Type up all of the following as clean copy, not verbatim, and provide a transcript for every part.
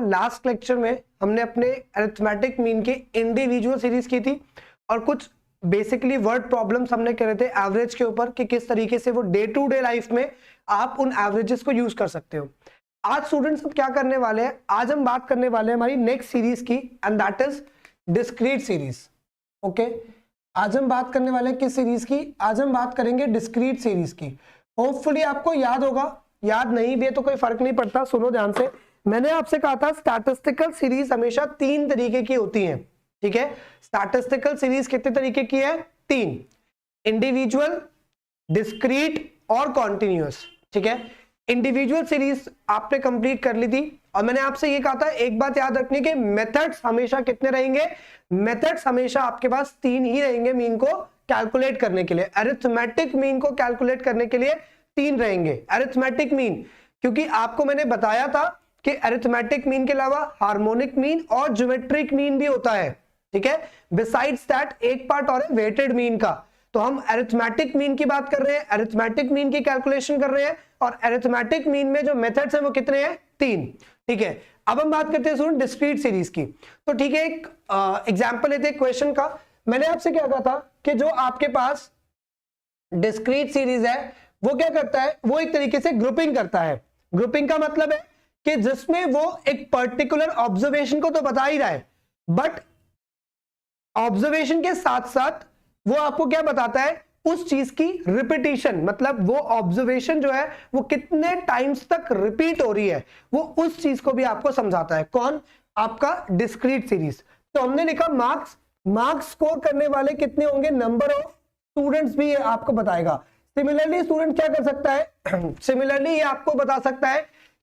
Last lecture में हमने अपने अरिथमेटिक मीन की इंडिविजुअल सीरीज की थी और कुछ बेसिकली वर्ड प्रॉब्लम्स हमने करे थे एवरेज के ऊपर कि किस तरीके से वो डे टू डे लाइफ में आप उन एवरेजेस को यूज कर सकते हो। आज स्टूडेंट्स हम क्या करने वाले हैं, आज हम बात करने वाले हैं हमारी नेक्स्ट सीरीज की and that is discrete series. Okay, आज हम बात करने वाले हैं किस सीरीज की? आज हम बात करेंगे डिस्क्रीट सीरीज की। होपफुली आपको याद होगा, याद नहीं भी है तो कोई फर्क नहीं पड़ता, सुनो ध्यान से। मैंने आपसे कहा था स्टैटिस्टिकल सीरीज हमेशा तीन तरीके की होती हैं, ठीक है। स्टैटिस्टिकल सीरीज कितने तरीके की है? तीन, इंडिविजुअल, डिस्क्रीट और कॉन्टिन्यूअस, ठीक है। इंडिविजुअल सीरीज आपने कंप्लीट कर ली थी और मैंने आपसे ये कहा था एक बात याद रखनी कि मेथड्स हमेशा कितने रहेंगे? मेथड्स हमेशा आपके पास तीन ही रहेंगे मीन को कैलकुलेट करने के लिए। अरिथमेटिक मीन को कैलकुलेट करने के लिए तीन रहेंगे अरिथमेटिक मीन, क्योंकि आपको मैंने बताया था कि अरिथमेटिक मीन के अलावा हार्मोनिक मीन और ज्योमेट्रिक मीन भी होता है, ठीक है। बिसाइड्स दैट एक पार्ट और है वेटेड मीन का। तो हम अरिथमेटिक मीन की बात कर रहे हैं, अरिथमेटिक मीन की कैलकुलेशन कर रहे हैं और अरिथमेटिक मीन में जो मेथड्स हैं वो कितने हैं? तीन, ठीक है। अब हम बात करते हैं डिस्क्रीट सीरीज की। तो ठीक है, एक एग्जांपल लेते हैं क्वेश्चन का। मैंने आपसे क्या कहा था कि जो आपके पास डिस्क्रीट सीरीज है वो क्या करता है? वो एक तरीके से ग्रुपिंग करता है। ग्रुपिंग का मतलब है कि जिसमें वो एक पर्टिकुलर ऑब्जर्वेशन को तो बता ही रहा है, बट ऑब्जर्वेशन के साथ साथ वो आपको क्या बताता है? उस चीज की रिपीटिशन, मतलब वो ऑब्जर्वेशन जो है वो कितने टाइम्स तक रिपीट हो रही है, वो उस चीज को भी आपको समझाता है। कौन? आपका डिस्क्रीट सीरीज। तो हमने लिखा मार्क्स, मार्क्स स्कोर करने वाले कितने होंगे? नंबर ऑफ स्टूडेंट्स भी आपको बताएगा। सिमिलरली स्टूडेंट क्या कर सकता है? सिमिलरली ये आपको बता सकता है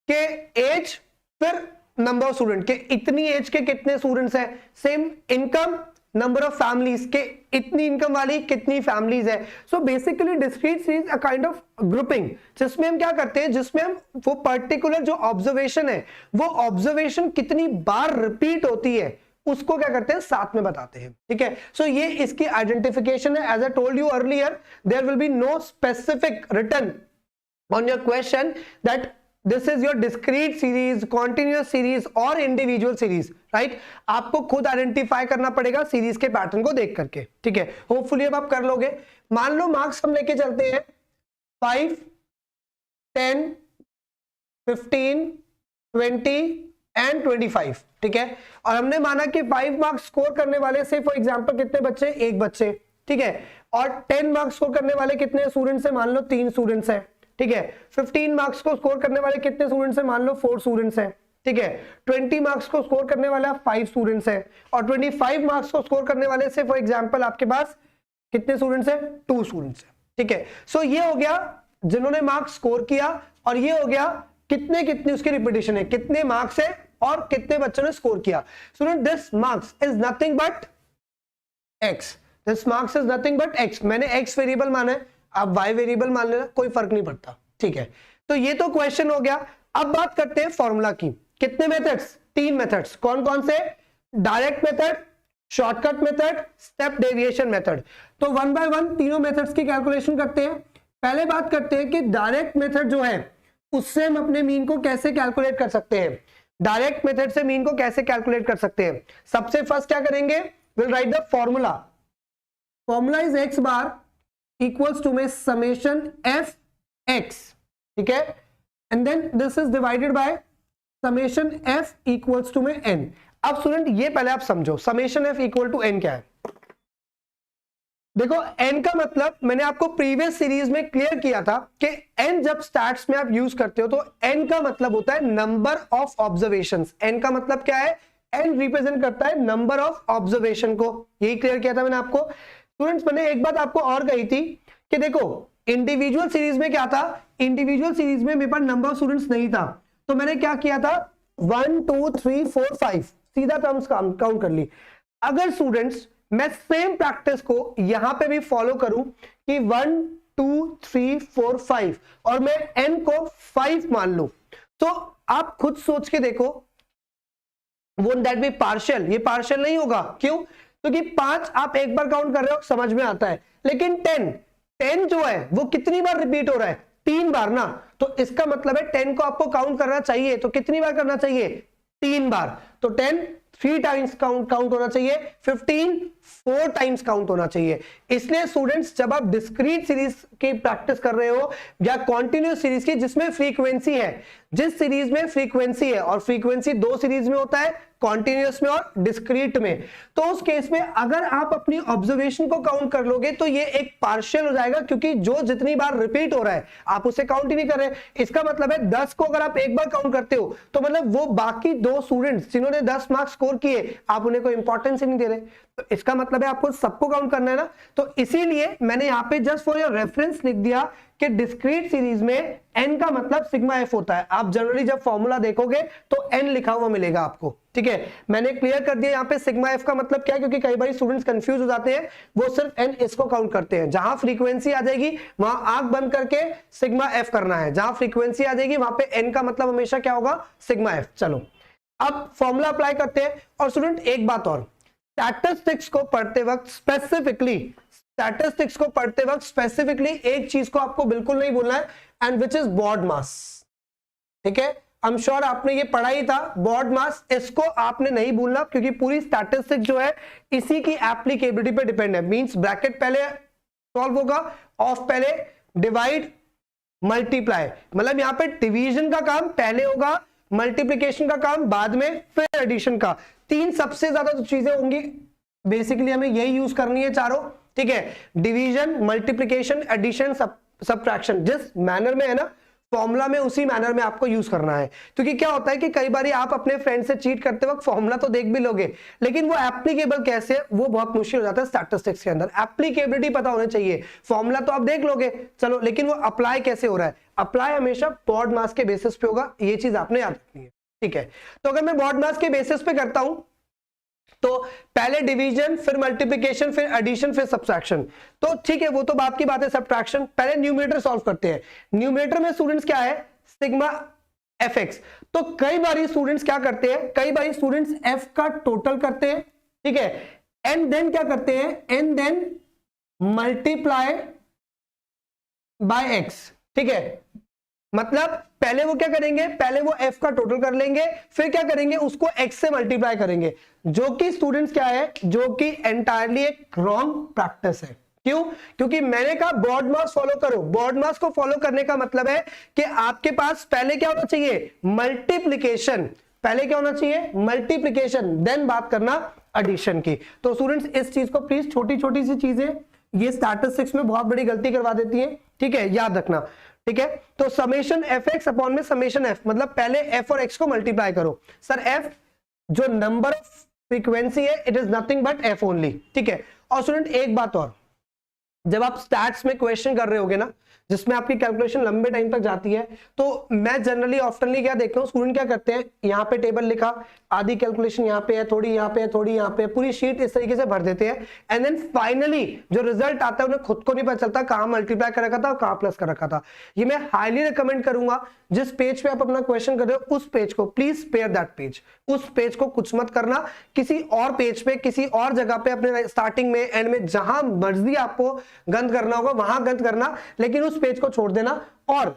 कि एज फिर नंबर ऑफ स्टूडेंट के इतनी एज के कितने स्टूडेंट्स हैं। Same income, number of families के इतनी इनकम वाली कितनी फैमिलीज है। So basically discrete series a kind of grouping, जिसमें हम क्या करते हैं, जिसमें हम वो पर्टिकुलर जो ऑब्जर्वेशन है वो ऑब्जर्वेशन कितनी बार रिपीट होती है उसको क्या करते हैं? साथ में बताते हैं, ठीक है। सो ये इसकी आइडेंटिफिकेशन है। As I told you earlier, there will be no specific written on your question that this is your discrete series, continuous series और इंडिविजुअल सीरीज, राइट। आपको खुद आइडेंटिफाई करना पड़ेगा सीरीज के पैटर्न को देख करके, ठीक है। होपफुली अब आप कर लोगे। मान लो मार्क्स हम लेके चलते हैं 5, 10, 15, 20 एंड 25, ठीक है। और हमने माना कि 5 मार्क्स स्कोर करने वाले से फॉर एग्जांपल कितने बच्चे? एक बच्चे, ठीक है। और 10 मार्क्स स्कोर करने वाले कितने स्टूडेंट्स हैं? मान लो 3 स्टूडेंट्स हैं, ठीक है। 15 मार्क्स को स्कोर करने वाले कितने स्टूडेंट्स हैं? मान लो 4 स्टूडेंट्स हैं, ठीक है। 20 मार्क्स को स्कोर करने वाला 5 स्टूडेंट्स हैं और 25 मार्क्स को स्कोर करने वाले से फॉर एग्जांपल आपके पास कितने स्टूडेंट्स हैं? 2 स्टूडेंट्स हैं, ठीक है। सो ये हो गया जिन्होंने मार्क्स स्कोर किया और ये हो गया कितने कितनी उसकी रिपीटिशन है, कितने मार्क्स है और कितने बच्चों ने स्कोर किया। Student this marks is nothing but x, this marks is nothing but x। मैंने x वेरिएबल माना है, आप y वेरिएबल मान लेना, कोई फर्क नहीं पड़ता, ठीक है। तो ये तो क्वेश्चन हो गया। अब बात करते हैं फॉर्मूला की। कितने मेथड्स? 3 मेथड्स। कौन कौन से? Direct method, shortcut method, step deviation method. तो वन बाय वन तीनों मेथड्स की कैलकुलेशन करते हैं। पहले बात करते हैं कि डायरेक्ट मेथड जो है उससे हम अपने मीन को कैसे कैलकुलेट कर सकते हैं। डायरेक्ट मेथड से मीन को कैसे कैलकुलेट कर सकते हैं? सबसे फर्स्ट क्या करेंगे? Will write the formula. Formula is x bar equals to में समेशन f x, ठीक है। And then this is divided by summation f equals to में n। अब स्टूडेंट ये पहले आप समझो summation f equal to n क्या है। देखो n का मतलब मैंने आपको प्रीवियस सीरीज में क्लियर किया था कि n जब स्टैट्स में आप यूज करते हो तो n का मतलब होता है नंबर ऑफ ऑब्जर्वेशंस। n का मतलब क्या है? n रिप्रेजेंट करता है नंबर ऑफ ऑब्जर्वेशन को। यही क्लियर किया था मैंने आपको। स्टूडेंट्स मैंने एक बात आपको और कही थी कि देखो इंडिविजुअल सीरीज में क्या था? इंडिविजुअल सीरीज में मेरे पास नंबर ऑफ स्टूडेंट्स नहीं था, तो मैंने क्या किया था? 1 2 3 4 5 सीधा टर्म्स काउंट कर ली। अगर स्टूडेंट्स मैं सेम प्रैक्टिस को यहां पे भी फॉलो करूं कि 1 2 3 4 5 और मैं n को 5 मान लूं, तो आप खुद सोच के देखो, वोंट दैट बी पार्शियल? ये पार्शियल नहीं होगा। क्यों? क्योंकि 5 आप एक बार काउंट कर रहे हो, समझ में आता है, लेकिन 10 जो है वो कितनी बार रिपीट हो रहा है? 3 बार ना। तो इसका मतलब है 10 को आपको काउंट करना चाहिए तो कितनी बार करना चाहिए? 3 बार, तो 10 3 टाइम्स काउंट होना चाहिए, 15 4 टाइम्स काउंट होना चाहिए। इसलिए स्टूडेंट्स जब आप डिस्क्रीट सीरीज की प्रैक्टिस कर रहे हो या कॉन्टिन्यूस सीरीज की जिसमें फ्रीक्वेंसी है, जिस सीरीज में फ्रीक्वेंसी है, और फ्रीक्वेंसी 2 सीरीज में होता है, कॉन्टिन्यूस में और डिस्क्रीट में, तो उस केस में अगर आप अपनी ऑब्जर्वेशन को काउंट कर लोगे तो ये एक पार्शियल हो जाएगा, क्योंकि जो जितनी बार रिपीट हो रहा है आप उसे काउंट ही नहीं कर रहे। इसका मतलब है 10 को अगर आप एक बार काउंट करते हो तो मतलब वो बाकी 2 स्टूडेंट्स जिन्होंने 10 मार्क्स स्कोर किए आप उन्हें कोई इंपॉर्टेंस ही नहीं दे रहे, तो इसका मतलब है आपको सबको काउंट करना है ना। तो इसीलिए मैंने यहाँ पे जस्ट फॉर योर रेफरेंस लिख दिया कि डिस्क्रीट सीरीज में n का मतलब सिग्मा f होता है। आप जनरली जब फॉर्मूला देखोगे तो n लिखा हुआ मिलेगा आपको, ठीक है। मैंने क्लियर कर दिया यहाँ पे सिग्मा f का मतलब क्या है, क्योंकि कई बार स्टूडेंट्स कंफ्यूज हो जाते हैं, वो सिर्फ n इसको काउंट करते हैं। जहां फ्रीक्वेंसी आ जाएगी वहां आंख बंद करके सिग्मा f करना है, जहां फ्रीक्वेंसी आ जाएगी वहां पे n का मतलब हमेशा क्या होगा, सिग्मा f। चलो अब फॉर्मूला अप्लाई करते हैं। और स्टूडेंट एक बात और, स्टैटिस्टिक्स को पढ़ते वक्त स्पेसिफिकली एक चीज को आपको बिल्कुल नहीं भूलना है, एंड विच इज बॉड मास, ठीक है। आई एम श्योर आपने ये पढ़ा ही था, बॉड मास, इसको आपने नहीं भूलना, क्योंकि पूरी स्टैटिस्टिक्स जो है इसी की एप्लीकेबिलिटी पे डिपेंड है। मींस ब्रैकेट पहले सॉल्व होगा, ऑफ पहले, डिवाइड मल्टीप्लाई, मतलब यहाँ पे डिवीजन का काम पहले होगा, मल्टीप्लिकेशन का काम बाद में, फिर एडिशन का। 3 सबसे ज्यादा जो चीजें होंगी बेसिकली हमें यही यूज करनी है चारों, ठीक है। डिवीजन, मल्टीप्लिकेशन, एडिशन, सब्ट्रैक्शन, जिस मैनर में है ना फॉर्मूला में उसी मैनर में आपको यूज करना है। क्योंकि क्या होता है कि कई बार आप अपने फ्रेंड से चीट करते वक्त फॉर्मूला तो देख भी लोगे, लेकिन वो एप्लीकेबल कैसे है वो बहुत मुश्किल हो जाता है स्टैटिस्टिक्स के अंदर। एप्लीकेबिलिटी पता होनी चाहिए, फॉर्मूला तो आप देख लोगे चलो, लेकिन वो अप्लाई कैसे हो रहा है, अप्लाई हमेशा बॉड मास के बेसिस पे होगा, ये चीज आपने याद रखनी है, ठीक है। तो अगर मैं बॉड मास के बेसिस पे करता हूं तो पहले डिवीजन, फिर मल्टीप्लिकेशन, फिर एडिशन, फिर सब्ट्रैक्शन, तो ठीक है वो तो बात की बात है। सब्ट्रैक्शन पहले न्यूमरेटर सॉल्व करते हैं। न्यूमरेटर में स्टूडेंट्स क्या है, सिग्मा fx। तो कई बार स्टूडेंट्स क्या करते हैं, कई बार स्टूडेंट्स f का टोटल करते हैं, ठीक है, एंड देन क्या करते हैं, and then multiply by x, ठीक है। मतलब पहले वो क्या करेंगे, पहले वो f का टोटल कर लेंगे, फिर क्या करेंगे, उसको x से मल्टीप्लाई करेंगे, जो कि स्टूडेंट्स क्या है, जो कि एंटायरली एक रॉन्ग प्रैक्टिस है। क्यों, क्योंकि मैंने कहा बॉड मास फॉलो करो। बॉड मास को फॉलो करने का मतलब है कि आपके पास पहले क्या होना चाहिए, मल्टीप्लिकेशन, पहले क्या होना चाहिए, मल्टीप्लिकेशन, देन बात करना एडिशन की। तो स्टूडेंट्स इस चीज को प्लीज, छोटी छोटी सी चीजें ये स्टैटिस्टिक्स में बहुत बड़ी गलती करवा देती है, ठीक है, याद रखना, ठीक है। तो समेशन एफ एक्स अपॉन में समेशन एफ, मतलब पहले एफ और एक्स को मल्टीप्लाई करो। सर एफ जो नंबर ऑफ फ्रीक्वेंसी है it is nothing but F only, ठीक है। और स्टूडेंट एक बात और, जब आप स्टैट्स में क्वेश्चन कर रहे होगे ना जिसमें आपकी कैलकुलेशन लंबे टाइम तक जाती है, तो मैं जनरली ऑफ्टनली क्या देखता हूँ, स्टूडेंट क्या करते हैं, यहाँ पे टेबल लिखा, आधी कैलकुलेशन यहाँ पे है, थोड़ी यहाँ पे है, थोड़ी यहाँ पे है, पूरी शीट इस तरीके से भर देते हैं, एंड देन फाइनली जो रिजल्ट आता है उन्हें खुद को नहीं पता चलता कहाँ मल्टीप्लाई कर रखा था और कहाँ प्लस कर रखा था। ये मैं हाईली रिकमेंड करूंगा, जिस पेज पे आप अपना क्वेश्चन कर रहे हो उस पेज को प्लीज स्पेयर दैट पेज, उस पेज को कुछ मत करना, किसी और पेज पे, किसी और जगह पे, अपने स्टार्टिंग में, एंड में, जहां मर्जी आपको गंद करना होगा वहां गंद करना, लेकिन उस पेज को छोड़ देना। और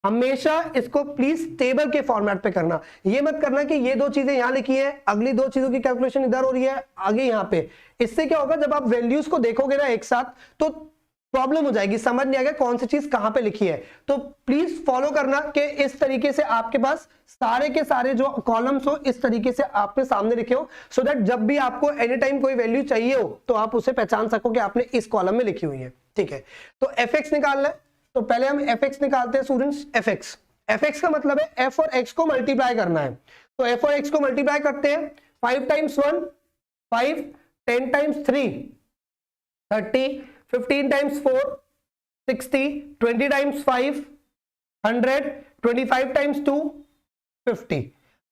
हमेशा इसको प्लीज टेबल के फॉर्मेट पे करना। ये मत करना कि ये 2 चीजें यहां लिखी है, अगली 2 चीजों की कैलकुलेशन इधर हो रही है, आगे यहां पे। इससे क्या होगा, जब आप वैल्यूज को देखोगे ना एक साथ तो प्रॉब्लम हो जाएगी, समझ नहीं आएगा कौन सी चीज कहां पे लिखी है। तो प्लीज फॉलो करना कि इस तरीके से आपके पास सारे के सारे जो कॉलम्स हो इस तरीके से आपके सामने लिखे हो, सो दैट जब भी आपको एनी टाइम कोई वैल्यू चाहिए हो तो आप उसे पहचान सको कि आपने इस कॉलम में लिखी हुई है, ठीक है। तो एफ एक्स निकालना है, तो पहले हम एफ एक्स निकालते हैं स्टूडेंट्स। एफ एक्स का मतलब है एफ और एक्स को मल्टीप्लाई करना है, तो एफ और एक्स को मल्टीप्लाई करते हैं। 5 times 1 5, 10 times 3 30, 15 times 4 60, 20 times 5 100, 25 times 2 50।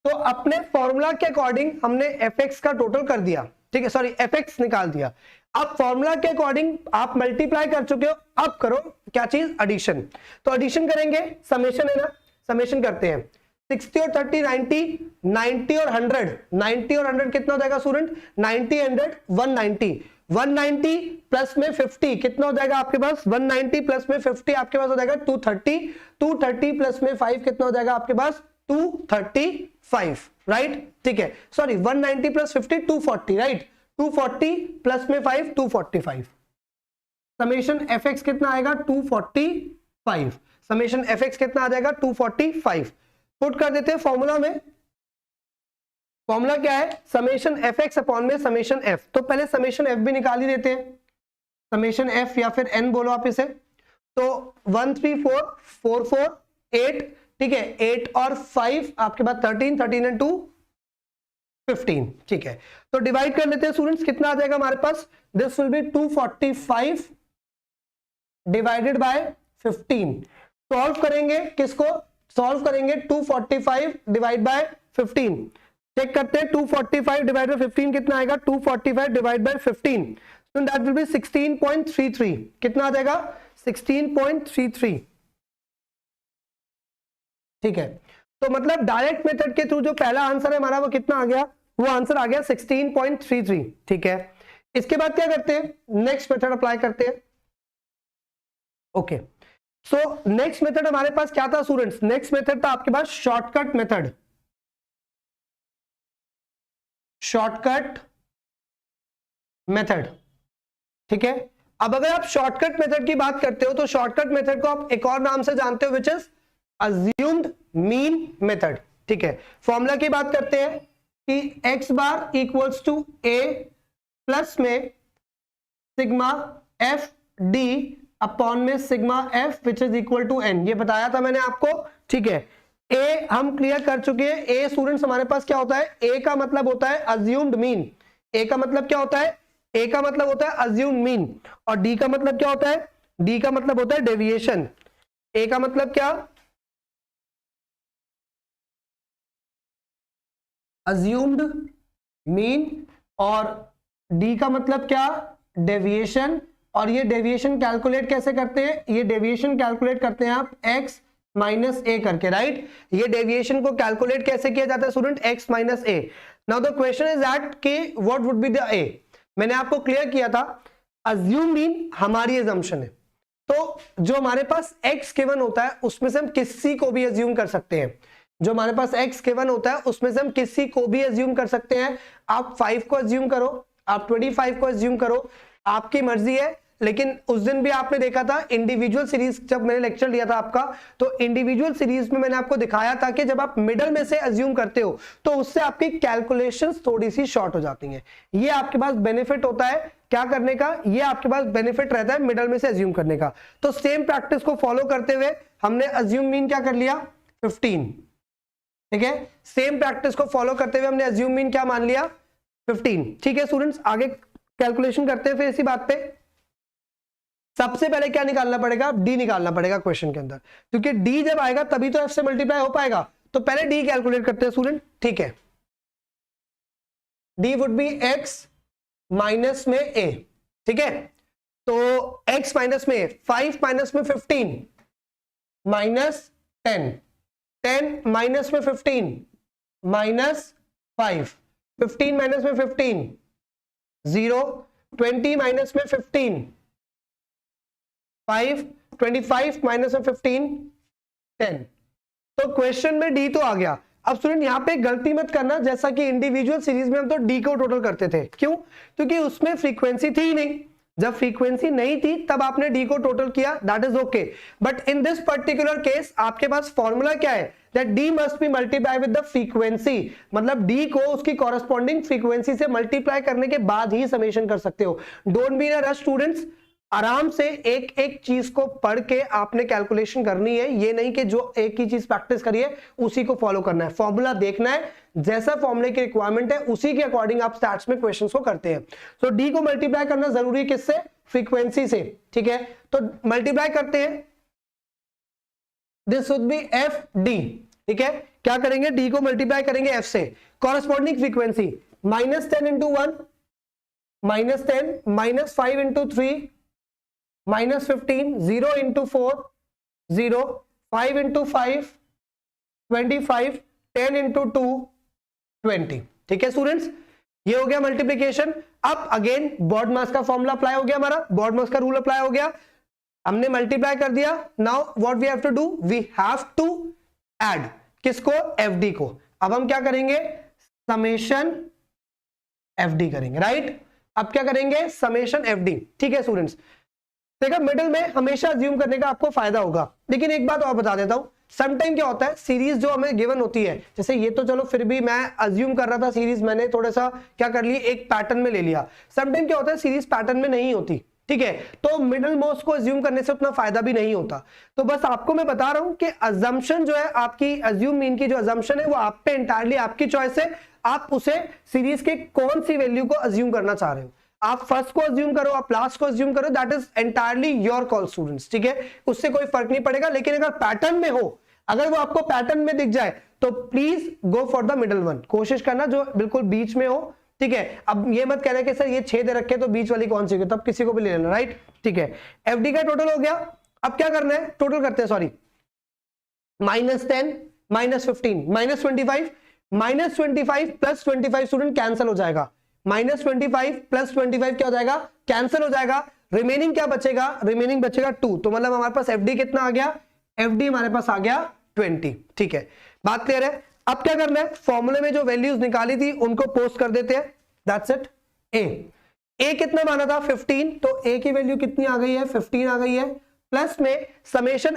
तो अपने फॉर्मूला के अकॉर्डिंग हमने एफ एक्स का टोटल कर दिया, ठीक है, सॉरी एफ एक्स निकाल दिया। अब फॉर्मूला के अकॉर्डिंग आप मल्टीप्लाई कर चुके हो, अब करो क्या चीज, एडिशन। तो एडिशन करेंगे, समेशन है ना, समेशन करते हैं। 60 और 30 90, 90 और 100, 90 और 100 कितना हो जाएगा स्टूडेंट, 90 100 190, 190 प्लस में 50 कितना हो जाएगा आपके पास, 190 प्लस में 50 आपके पास हो जाएगा 230, 230 प्लस में 5 कितना हो जाएगा आपके पास, 235, राइट, ठीक है, सॉरी 190 प्लस 50 240, राइट, 240 प्लस में 5 245, समेशन एफ एक्स कितना आएगा 245, समेशन एफ एक्स कितना आ जाएगा 245, पुट कर देते हैं फॉर्मूला में, फॉर्मूला क्या है समेशन एफ एक्स अपॉन में समेशन एफ, तो पहले समेशन एफ भी निकाल ही देते हैं, समेशन एफ या फिर एन बोलो आप इसे, तो 13444 8, ठीक है, 8 और 5 आपके पास 13, 13 एंड 2 15, ठीक है, तो डिवाइड कर लेते हैं स्टूडेंट्स, कितना आ जाएगा हमारे पास, this will be 245 divided by 15, solve करेंगे किसको, सॉल्व करेंगे 245 डिवाइड बाय 15, चेक करते हैं 245 डिवाइड बाय 15 कितना आएगा, 245 divide by 15, so that will be 16.33, कितना आ जाएगा 16.33, ठीक है, तो मतलब डायरेक्ट मेथड के थ्रू जो पहला आंसर है हमारा वो कितना आ गया, वो आंसर आ गया 16.33, ठीक है, इसके बाद क्या करते हैं, नेक्स्ट मेथड अप्लाई करते हैं, ओके, सो नेक्स्ट मेथड हमारे पास क्या था स्टूडेंट्स, नेक्स्ट मेथड था आपके पास शॉर्टकट मेथड, शॉर्टकट मेथड, ठीक है, अब अगर आप शॉर्टकट मेथड की बात करते हो तो शॉर्टकट मेथड को आप एक और नाम से जानते हो which is assumed mean method, ठीक है, फॉर्मूला की बात करते हैं कि x bar equals to a plus में सिग्मा एफ डी अपॉन में sigma F which is equal to n, ये बताया था मैंने आपको, ठीक है, a हम क्लियर कर चुके हैं, a स्टूडेंट्स हमारे पास क्या होता है, a का मतलब होता है अज्यूम्ड मीन, a का मतलब क्या होता है, a का मतलब होता है अज्यूम्ड मीन, और d का मतलब क्या होता है, d का मतलब होता है डेविएशन, a का मतलब क्या अज्यूम्ड मीन और d का मतलब क्या डेविएशन, और ये डेविएशन कैलकुलेट कैसे करते हैं, ये डेविएशन कैलकुलेट करते हैं आप x माइनस ए करके, राइट, ये डेविएशन को कैलकुलेट कैसे किया जाता है student, x minus A, now the question is that कि what would be the a, मैंने आपको क्लियर किया था अज्यूम मीन हमारी अजम्पशन है, तो जो हमारे पास x गिवन होता है उसमें से हम किसी को भी अज्यूम कर सकते हैं, जो हमारे पास x गिवन होता है उसमें से हम किसी को भी अज्यूम कर सकते हैं, आप 5 को अज्यूम करो, आप 25 को अज्यूम करो, आपकी मर्जी है, लेकिन उस दिन भी आपने देखा था इंडिविजुअल सीरीज, जब मैंने लेक्चर लिया था आपका, तो इंडिविजुअल सीरीज में मैंने आपको दिखाया था कि जब आप मिडल में से अज्यूम करते हो तो उससे आपकी कैलकुलेशंस थोड़ी सी शॉर्ट हो जाती हैं, ये आपके पास बेनिफिट होता है क्या करने का, ये आपके पास बेनिफिट रहता है मिडल में से अज्यूम करने का, तो सेम प्रैक्टिस को फॉलो करते हुए हमने अज्यूम मीन क्या कर लिया 15, ठीक है, सेम प्रैक्टिस को फॉलो करते हुए हमने अज्यूम मीन क्या मान लिया 15, ठीक है स्टूडेंट्स, आगे कैलकुलेशन करते हैं फिर इसी बात पे, सबसे पहले क्या निकालना पड़ेगा, डी निकालना पड़ेगा क्वेश्चन के अंदर, क्योंकि डी जब आएगा तभी तो एफ से मल्टीप्लाई हो पाएगा, तो पहले डी कैलकुलेट करते हैं स्टूडेंट, ठीक है, D would be x minus में ए, ठीक है, तो एक्स माइनस में 5 माइनस में 15 माइनस 10, 10 माइनस में 15 माइनस 5, 15 माइनस में 15 0, 20 माइनस में 15 5, 25 माइनस में 15 10, तो क्वेश्चन में डी तो आ गया। अब स्टूडेंट यहाँ पे गलती मत करना, जैसा कि इंडिविजुअल सीरीज में हम तो डी को टोटल करते थे, क्यों, क्योंकि उसमें फ्रीक्वेंसी थी ही नहीं, जब फ्रीक्वेंसी नहीं थी तब आपने डी को टोटल किया, that is okay, but in this particular case आपके पास फॉर्मूला क्या है, that D must be multiply with the frequency, मतलब डी को उसकी कॉरेस्पॉन्डिंग फ्रीक्वेंसी से मल्टीप्लाई करने के बाद ही समेशन कर सकते हो, don't be in a rush students, आराम से एक एक चीज को पढ़ के आपने कैलकुलेशन करनी है, ये नहीं कि जो एक ही चीज प्रैक्टिस करिए उसी को फॉलो करना है, फॉर्मूला देखना है, जैसा फॉर्मूले की रिक्वायरमेंट है उसी के अकॉर्डिंग आप स्टैट्स में क्वेश्चंस को करते हैं, तो डी को मल्टीप्लाई करना जरूरी है किससे, फ्रीक्वेंसी से, ठीक है, तो मल्टीप्लाई करते हैं, this would be F D, ठीक है, क्या करेंगे, डी को मल्टीप्लाई करेंगे एफ से, corresponding frequency -10 into 1 -10, -5 into 3 -15, 0 into 4 0, 5 into 5 25, 10 into 2 20, ठीक है स्टूडेंट्स, ये हो गया मल्टीप्लिकेशन। अब अगेन बॉडमास का फॉर्मूला अप्लाई हो गया, हमारा बॉडमास का रूल अप्लाई हो गया, हमने मल्टीप्लाई कर दिया, now what we have to do, we have to add किसको, एफडी को, अब हम क्या करेंगे, समेशन एफडी करेंगे, राइट। अब क्या करेंगे, समेशन एफडी। ठीक है स्टूडेंट्स, देखो मिडिल में हमेशा अज्यूम करने का आपको फायदा होगा, लेकिन एक बात और बता देता हूं, समटाइम क्या होता है, सीरीज जो हमें गिवन होती है, जैसे ये तो चलो फिर भी मैं अज्यूम कर रहा था सीरीज, मैंने थोड़ा सा क्या कर लिया, एक पैटर्न में ले लिया। समटाइम क्या होता है, सीरीज पैटर्न में नहीं होती, ठीक है, तो मिडिल मोस्ट को अज्यूम करने से उतना फायदा भी नहीं होता। तो बस आपको मैं बता रहा हूं कि अजम्पशन जो है आपकी, अज्यूम मीन की जो अजम्पशन है वो आप पे इंटायरली आपकी चॉइस है, आप उसे सीरीज के कौन सी वैल्यू को अज्यूम करना चाह रहे हो। आप फर्स्ट को अज्यूम करो, आप लास्ट को अज्यूम करो, that is entirely your call students, ठीक है, उससे कोई फर्क नहीं पड़ेगा। लेकिन अगर पैटर्न में हो, अगर वो आपको पैटर्न में दिख जाए तो please go for the middle one, कोशिश करना जो बिल्कुल बीच में हो, ठीक है। अब ये मत कहना कि सर ये 6 दे रखे तो बीच वाली कौन सी होगी, तब किसी को भी ले लेना, राइट, ठीक है। एफडी का टोटल हो गया, अब क्या करना है, टोटल करते हैं, सॉरी, -10 -15 -25, -25 प्लस 25 स्टूडेंट कैंसिल हो जाएगा, -25 प्लस 25 क्या हो जाएगा, कैंसिल हो जाएगा। रिमेनिंग क्या बचेगा, रिमेनिंग बचेगा 2, तो मतलब हमारे पास एफडी कितना आ गया, एफडी हमारे पास आ गया 20, ठीक है, बात क्लियर है। अब क्या करना है, फॉर्मूले में जो वैल्यूज निकाली थी उनको पोस्ट कर देते हैं, दैट्स इट। ए कितना माना था 15, तो ए की वैल्यू कितनी आ गई है, 15 आ गई है, प्लस में समेशन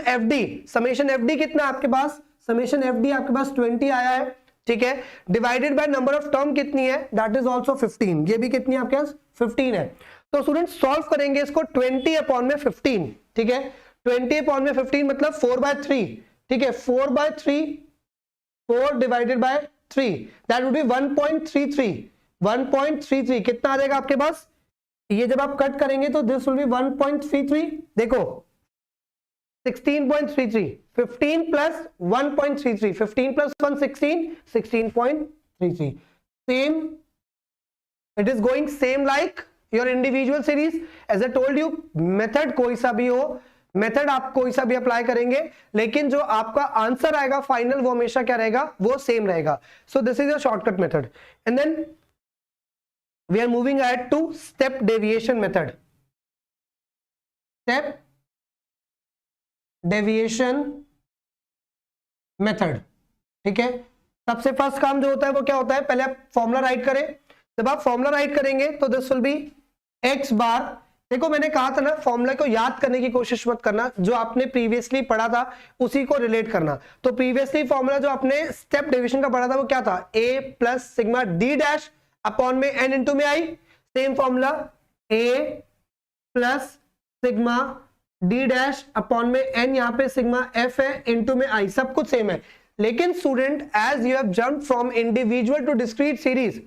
एफडी कितना आपके पास, समेशन एफडी आपके पास 20 आया है, ठीक है, divided by number of term कितनी है, दैट इज आल्सो 15, ये भी कितनी है आपके पास 15 है। तो स्टूडेंट सॉल्व करेंगे इसको 20 अपॉन में 15, ठीक है, 20 अपॉन में 15 मतलब 4/3, ठीक है, 4/3, 4 divided by 3, that would be 1.33 कितना आ जाएगा आपके पास, ये जब आप कट करेंगे तो दिस विल बी 1.33, देखो 16.33, 15 plus 1.33, 15 plus 1 16, 16.33, same, it is going same like your individual series. As I told you, method कोई सा भी हो, मेथड आप कोई सा भी अप्लाई करेंगे, लेकिन जो आपका आंसर आएगा फाइनल वो हमेशा क्या रहेगा, वो सेम रहेगा। So this is a shortcut method, and then we are moving ahead to step deviation method. Step deviation method, ठीक है। सबसे फर्स्ट काम जो होता है वो क्या होता है, पहले आप फॉर्मूला राइट करें। जब आप फॉर्मूला राइट करेंगे तो दिस विल बी x बार, देखो मैंने कहा था ना फॉर्मूला को याद करने की कोशिश मत करना, जो आपने प्रीवियसली पढ़ा था उसी को रिलेट करना। तो प्रीवियसली फॉर्मूला जो आपने स्टेप डेविएशन का पढ़ा था वो क्या था, a plus sigma d dash upon में n इंटू में i, same formula a plus sigma d dash upon में n, यहाँ पे सिग्मा f है इंटू में i, सब कुछ सेम है। लेकिन student as you have jumped from individual to discrete series,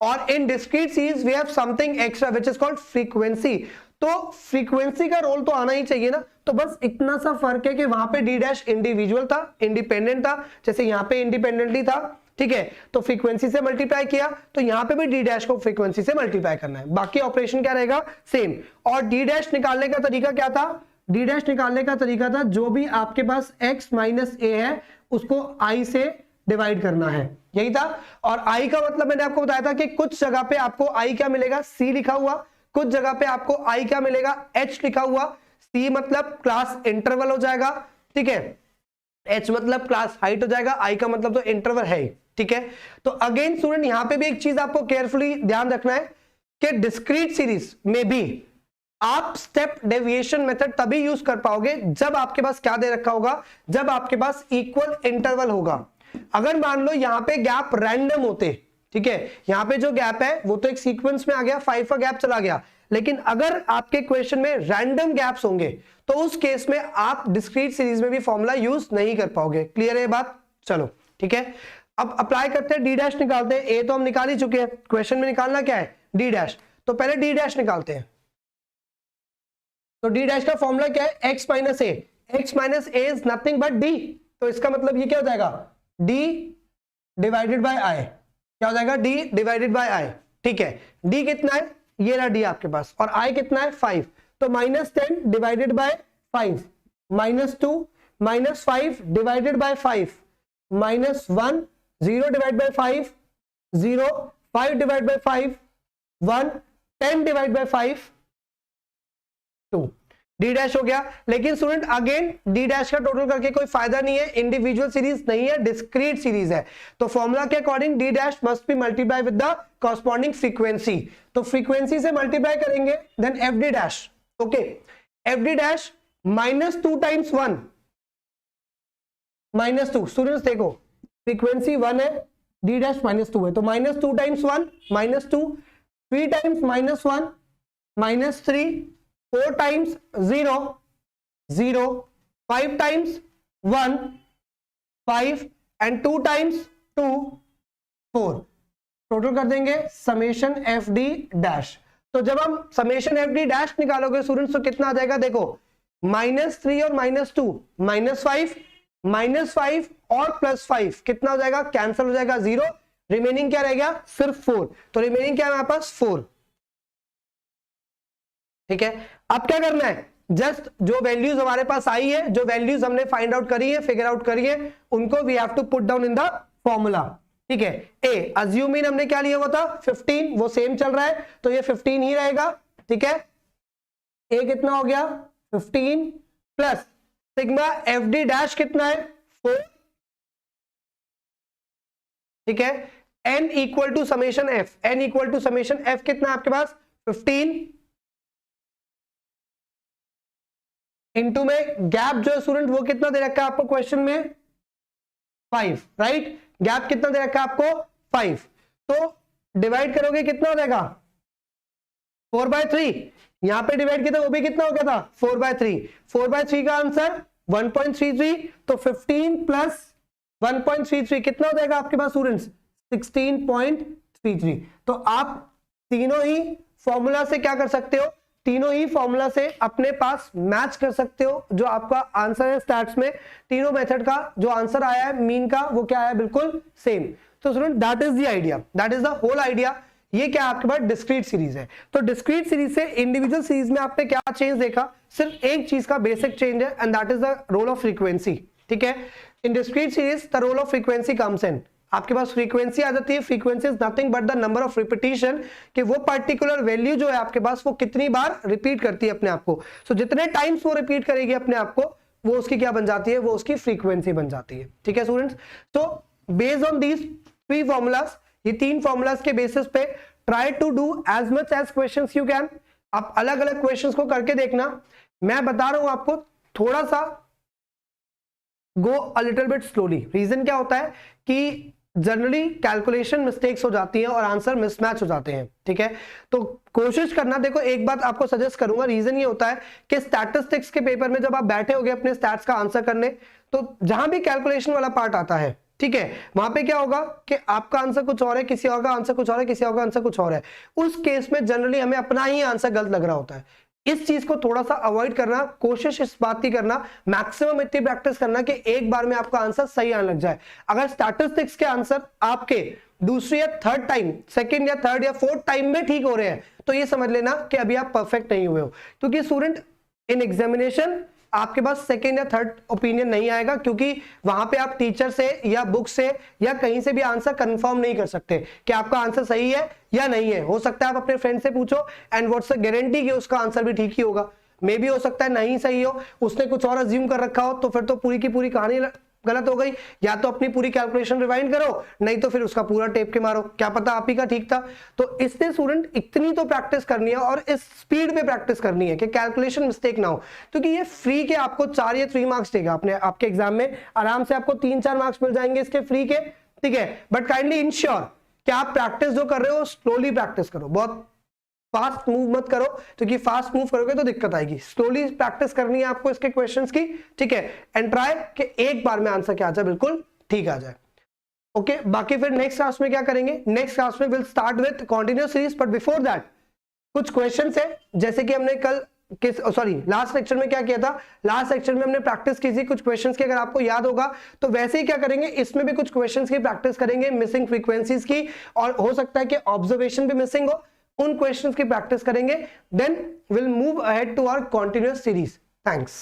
और in discrete series we have something extra which is called frequency. तो फ्रीक्वेंसी का रोल तो आना ही चाहिए ना, तो बस इतना सा फर्क है कि वहां पे d डैश इंडिविजुअल था, इंडिपेंडेंट था, जैसे यहाँ पे इंडिपेंडेंटली था, ठीक है, तो फ्रीक्वेंसी से मल्टीप्लाई किया, तो यहाँ पे भी d डैश को फ्रीक्वेंसी से मल्टीप्लाई करना है, बाकी ऑपरेशन क्या रहेगा, सेम। और d डैश निकालने का तरीका क्या था, d डैश निकालने का तरीका था जो भी आपके पास x माइनस a है उसको i से डिवाइड करना है, यही था। और i का मतलब मैंने आपको बताया था कि कुछ जगह पे आपको i क्या मिलेगा, c लिखा हुआ, कुछ जगह पे आपको i क्या मिलेगा, h लिखा हुआ। c मतलब क्लास इंटरवल हो जाएगा, ठीक है, h मतलब क्लास हाइट हो जाएगा, i का मतलब तो इंटरवल है, ठीक है। तो अगेन स्टूडेंट यहाँ पे भी एक चीज आपको केयरफुली ध्यान रखना है कि डिस्क्रीट सीरीज में भी आप स्टेप डेविएशन मेथड तभी यूज कर पाओगे जब आपके पास क्या दे रखा होगा, जब आपके पास इक्वल इंटरवल होगा। अगर मान लो यहाँ पे गैप रैंडम होते, ठीक है, यहाँ पे जो गैप है वो तो एक सीक्वेंस में आ गया, 5 का गैप चला गया, लेकिन अगर आपके क्वेश्चन में रैंडम गैप्स होंगे तो उस केस में आप डिस्क्रीट सीरीज में भी फॉर्मूला यूज नहीं कर पाओगे। क्लियर है बात, चलो ठीक है। अब अप्लाई करते हैं, डी डैश निकालते हैं, ए तो हम निकाल ही चुके हैं, क्वेश्चन में निकालना क्या है, डी डैश, तो पहले डी डैश निकालते हैं। तो डी डैश का फॉर्मूला क्या है, x minus A, x minus A is nothing but D, तो इसका मतलब ये क्या हो जाएगा, d डिवाइडेड बाय i, क्या हो जाएगा, d डिवाइडेड बाय i, ठीक है। d कितना है, ये रहा d आपके पास, और i कितना है 5, तो -10 divided by 5, -2 -5 divided by 5, -1 0 divide by 5 0, 5 divide by 5 1, 10 divide by 5 2। D dash हो गया। लेकिन स्टूडेंट अगेन डी डैश का टोटल करके कोई फायदा नहीं है, इंडिविजुअल सीरीज नहीं है, डिस्क्रीट सीरीज है। तो फॉर्मूला के according D dash must be multiply with the corresponding frequency. तो फ्रीक्वेंसी से मल्टीप्लाई करेंगे, then F D dash. Okay, F D dash -2 times 1 -2। Students देखो फ्रीक्वेंसी 1 है, डी डैश -2 है, तो -2 times 1 -2, 3 times -1 -3, 4 times 0 0, 5 times 1 5 and 2 times 2 4। Total कर देंगे समेशन एफ डी डैश। तो जब हम समेशन एफ डी डैश निकालोगे स्टूडेंट्स तो कितना आ जाएगा, देखो -3 और -2 -5 और +5 कितना हो जाएगा, कैंसिल हो जाएगा 0, रिमेनिंग क्या रहेगा, सिर्फ 4। तो रिमेनिंग क्या है हमारे पास 4। ठीक है, अब क्या करना है, जस्ट जो वैल्यूज हमारे पास आई है, जो वैल्यूज हमने फाइंड आउट करी है, फिगर आउट करी है, उनको we have to put down in the formula. ठीक है, ए अज्यूमिंग हमने क्या लिया हुआ था 15, वो सेम चल रहा है तो ये 15 ही रहेगा। ठीक है, ए कितना हो गया 15 plus sigma F D dash कितना है 4। ठीक है, N equal to summation F, N equal to summation F कितना है आपके पास 15 इंटू में गैप जो है स्टूडेंट वो कितना दे रखा है आपको क्वेश्चन में 5, राइट। गैप कितना दे रखा है आपको 5, तो डिवाइड करोगे कितना हो जाएगा 4/3। यहां पे डिवाइड किया था वो भी कितना हो गया था 4/3। 4/3 का आंसर 1.33, तो 15 प्लस 1.33 कितना हो जाएगा आपके पास स्टूडेंट्स 16.33। तो आप तीनों ही फॉर्मूला से क्या कर सकते हो, तीनों ही फॉर्मूला से अपने पास मैच कर सकते हो। जो आपका आंसर है स्टैट्स में, तीनों मेथड का जो आंसर आया है मीन का वो क्या है, बिल्कुल सेम। तो student that is the idea, that is the whole idea. ये क्या आपके पास डिस्क्रीट सीरीज है। तो डिस्क्रीट सीरीज से इंडिविजुअल सीरीज में आपने क्या चेंज देखा, सिर्फ एक चीज का बेसिक चेंज है and that is the role of frequency. ठीक है, in discrete series the role of frequency comes in. आपके पास फ्रीक्वेंसी आ जाती है, frequency is nothing but the number of repetition, कि वो पर्टिकुलर वैल्यू जो है आपके पास वो कितनी बार रिपीट करती है अपने आप को। सो जितने टाइम्स वो रिपीट करेगी अपने आप को, वो उसकी क्या बन जाती है, वो उसकी फ्रीक्वेंसी बन जाती है। ठीक है स्टूडेंट्स, तो बेस्ड ऑन दीज 3 फॉर्मूलाज, ये 3 फॉर्मूलाज के बेसिस पे try to do as much as questions you can. आप अलग अलग क्वेश्चंस को करके देखना। मैं बता रहा हूं आपको थोड़ा सा go a little bit slowly. Reason क्या होता है कि जनरली कैलकुलेशन मिस्टेक्स हो जाती हैं और आंसर मिसमैच हो जाते हैं। ठीक है, तो कोशिश करना, देखो एक बात आपको सजेस्ट करूंगा, रीजन ये होता है कि स्टैटिस्टिक्स के पेपर में जब आप बैठे होगे अपने स्टैट्स का आंसर करने, तो जहां भी कैलकुलेशन वाला पार्ट आता है, ठीक है, वहां पे क्या होगा कि आपका आंसर कुछ और है, किसी और का आंसर कुछ और है, किसी और का आंसर कुछ और है। उस केस में जनरली हमें अपना ही आंसर गलत लग रहा होता है। इस चीज को थोड़ा सा अवॉइड करना, कोशिश इस बात की करना, मैक्सिमम इतनी प्रैक्टिस करना कि एक बार में आपका आंसर सही आने लग जाए। अगर स्टैटिस्टिक्स के आंसर आपके दूसरी या थर्ड टाइम, सेकंड या थर्ड या फोर्थ टाइम में ठीक हो रहे हैं, तो ये समझ लेना कि अभी आप परफेक्ट नहीं हुए हो। क्योंकि स्टूडेंट इन एग्जामिनेशन आपके पास सेकंड या थर्ड ओपिनियन नहीं आएगा, क्योंकि वहां पे आप टीचर से या बुक से या कहीं से भी आंसर कंफर्म नहीं कर सकते कि आपका आंसर सही है या नहीं है। हो सकता है आप अपने फ्रेंड से पूछो एंड व्हाट्स द गारंटी कि उसका आंसर भी ठीक ही होगा, मे भी हो सकता है नहीं सही हो, उसने कुछ और अज्यूम कर रखा हो, तो फिर तो पूरी की पूरी कहानी गलत हो गई। या तो अपनी पूरी कैलकुलेशन रिवाइंड करो, नहीं तो फिर उसका पूरा टेप के मारो, क्या पता आप ही का ठीक था। तो इससे स्टूडेंट इतनी तो प्रैक्टिस करनी है और इस स्पीड पे प्रैक्टिस करनी है कि कैलकुलेशन मिस्टेक ना हो, क्योंकि ये फ्री के आपको 4 या 3 मार्क्स देगा अपने आपके एग्जाम में। आराम से आपको 3-4 मार्क्स मिल जाएंगे इसके फ्री के। ठीक है, बट काइंडली इंश्योर कि आप प्रैक्टिस जो कर रहे हो स्लोली प्रैक्टिस करो, बहुत फास्ट मूव मत करो, क्योंकि फास्ट मूव करोगे तो दिक्कत आएगी। स्लोली प्रैक्टिस करनी है आपको इसके क्वेश्चंस की। ठीक है, एंड ट्राई कि एक बार में आंसर क्या आ जाए, बिल्कुल ठीक आ जाए। ओके, बाकी फिर नेक्स्ट क्लास में क्या करेंगे, नेक्स्ट क्लास में will start with continuous series, but before that कुछ क्वेश्चंस है, जैसे कि हमने कल लास्ट लेक्चर में क्या किया था, लास्ट लेक्चर में हमने प्रैक्टिस की थी कुछ क्वेश्चंस की, अगर आपको याद होगा तो वैसे ही क्या करेंगे, इसमें भी कुछ क्वेश्चंस की प्रैक्टिस करेंगे, मिसिंग फ्रीक्वेंसीज की, और हो सकता है कि ऑब्जर्वेशन भी मिसिंग हो, उन क्वेश्चंस की प्रैक्टिस करेंगे। Then will move ahead to our continuous series. Thanks.